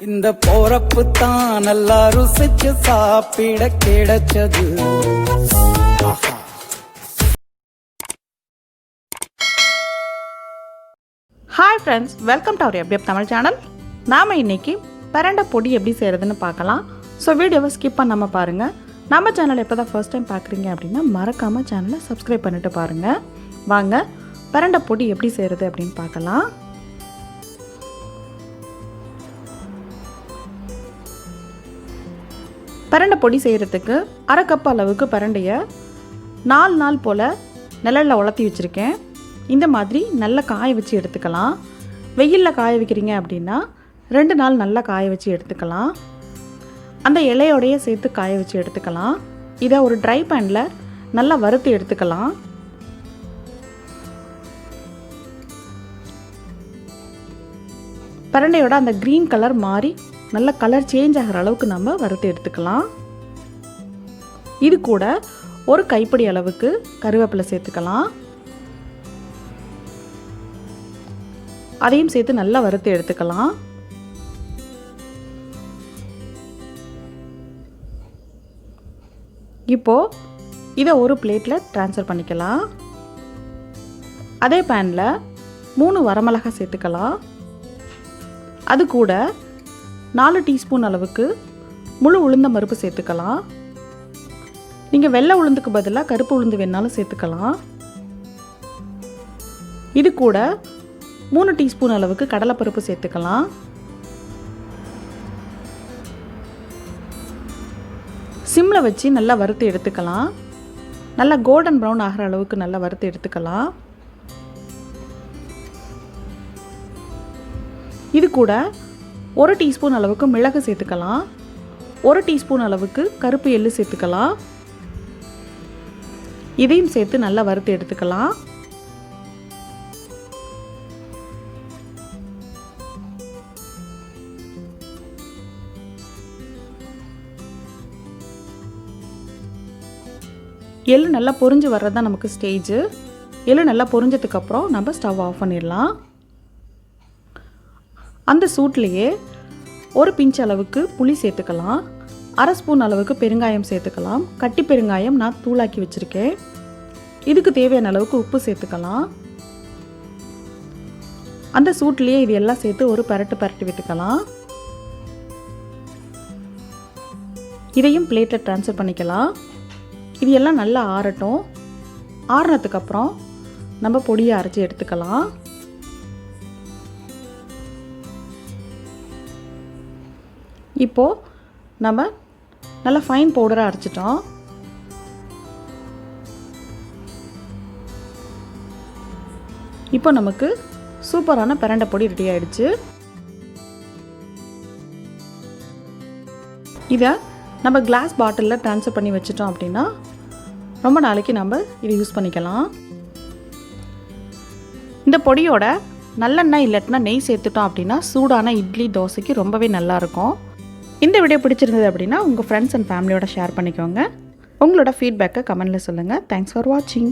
இந்த போறப்பு தான் நல்லா ருசிச்சு சாப்பிட கிடைச்சது. Hi friends, welcome to our FDF Tamil channel. நாம் இன்றைக்கி பிரண்டை பொடி எப்படி செய்கிறதுன்னு பார்க்கலாம். ஸோ வீடியோவை ஸ்கிப் பண்ணாமல் பாருங்கள். நம்ம சேனல் எப்போ தான் ஃபர்ஸ்ட் டைம் பார்க்குறீங்க அப்படின்னா மறக்காமல் சேனலை சப்ஸ்கிரைப் பண்ணிவிட்டு பாருங்கள். வாங்க பிரண்டை பொடி எப்படி செய்கிறது அப்படின்னு பார்க்கலாம். பிரண்டை பொடி செய்கிறதுக்கு அரை கப் அளவுக்கு பிரண்டையை 4 நாள் போல் நிழலில் உலர்த்தி வச்சுருக்கேன். இந்த மாதிரி நல்லா காய வச்சு எடுத்துக்கலாம். வெயிலில் காய வைக்கிறீங்க அப்படின்னா 2 நாள் நல்லா காய வச்சு எடுத்துக்கலாம். அந்த இலையோடையே சேர்த்து காய வச்சு எடுத்துக்கலாம். இதை ஒரு ட்ரை பேனில் நல்லா வறுத்து எடுத்துக்கலாம். பிரண்டையோட அந்த க்ரீன் கலர் மாறி நல்ல கலர் சேஞ்ச் ஆகிற அளவுக்கு நம்ம வறுத்து எடுத்துக்கலாம். இது கூட ஒரு கைப்பிடி அளவுக்கு கருவேப்பிலை சேர்த்துக்கலாம். அதையும் சேர்த்து நல்லா வறுத்து எடுத்துக்கலாம். இப்போது இதை ஒரு பிளேட்டில் ட்ரான்ஸ்ஃபர் பண்ணிக்கலாம். அதே பேனில் 3 வரமிளகாய் சேர்த்துக்கலாம். அது கூட 4 டீஸ்பூன் அளவுக்கு முழு உளுந்த பருப்பு சேர்த்துக்கலாம். நீங்கள் வெள்ளை உளுந்துக்கு பதிலாக கருப்பு உளுந்து வேணாலும் சேர்த்துக்கலாம். இது கூட 3 டீஸ்பூன் அளவுக்கு கடலைப்பருப்பு சேர்த்துக்கலாம். சிம்மில் வச்சு நல்லா வறுத்து எடுத்துக்கலாம். நல்லா கோல்டன் ப்ரௌன் ஆகிற அளவுக்கு நல்லா வறுத்து எடுத்துக்கலாம். இது கூட 1 டீஸ்பூன் அளவுக்கு மிளகு சேர்த்துக்கலாம். 1 டீஸ்பூன் அளவுக்கு கருப்பு எள்ளு சேர்த்துக்கலாம். இதையும் சேர்த்து நல்லா வறுத்து எடுத்துக்கலாம். எள்ளு நல்லா பொரிஞ்சு வர்றது தான் நமக்கு ஸ்டேஜ். எள்ளு நல்லா பொரிஞ்சதுக்கப்புறம் நம்ம ஸ்டவ் ஆஃப் பண்ணிடலாம். அந்த சூட்லேயே ஒரு பிஞ்ச் அளவுக்கு புளி சேர்த்துக்கலாம். 1/2 ஸ்பூன் அளவுக்கு பெருங்காயம் சேர்த்துக்கலாம். கட்டி பெருங்காயம் நான் தூளாக்கி வச்சுருக்கேன். இதுக்கு தேவையான அளவுக்கு உப்பு சேர்த்துக்கலாம். அந்த சூட்லேயே இது எல்லாம் சேர்த்து ஒரு பரட்டி விட்டுக்கலாம். இதையும் பிளேட்டில் ட்ரான்ஸ்ஃபர் பண்ணிக்கலாம். இது எல்லாம் நல்லா ஆறட்டும். ஆறுனதுக்கப்புறம் நம்ம பொடியை அரைச்சி எடுத்துக்கலாம். இப்போது நம்ம நல்லா ஃபைன் பவுடராக அரைச்சிட்டோம். இப்போ நமக்கு சூப்பரான பிரண்டை பொடி ரெடி ஆகிடுச்சு. இதை நம்ம கிளாஸ் பாட்டிலில் ட்ரான்ஸ்ஃபர் பண்ணி வச்சிட்டோம் அப்படின்னா ரொம்ப நாளைக்கு நம்ம இதை யூஸ் பண்ணிக்கலாம். இந்த பொடியோட நல்லெண்ணெய் இல்லைன்னா நெய் சேர்த்துட்டோம் அப்படின்னா சூடான இட்லி தோசைக்கு ரொம்பவே நல்லாயிருக்கும். இந்த வீடியோ பிடிச்சிருந்தது அப்படின்னா உங்கள் ஃப்ரெண்ட்ஸ் அண்ட் ஃபேமிலியோட ஷேர் பண்ணிக்கோங்க. உங்களோட ஃபீட்பேக்கை கமெண்ட்டில் சொல்லுங்கள். தேங்க்ஸ் ஃபார் வாட்சிங்.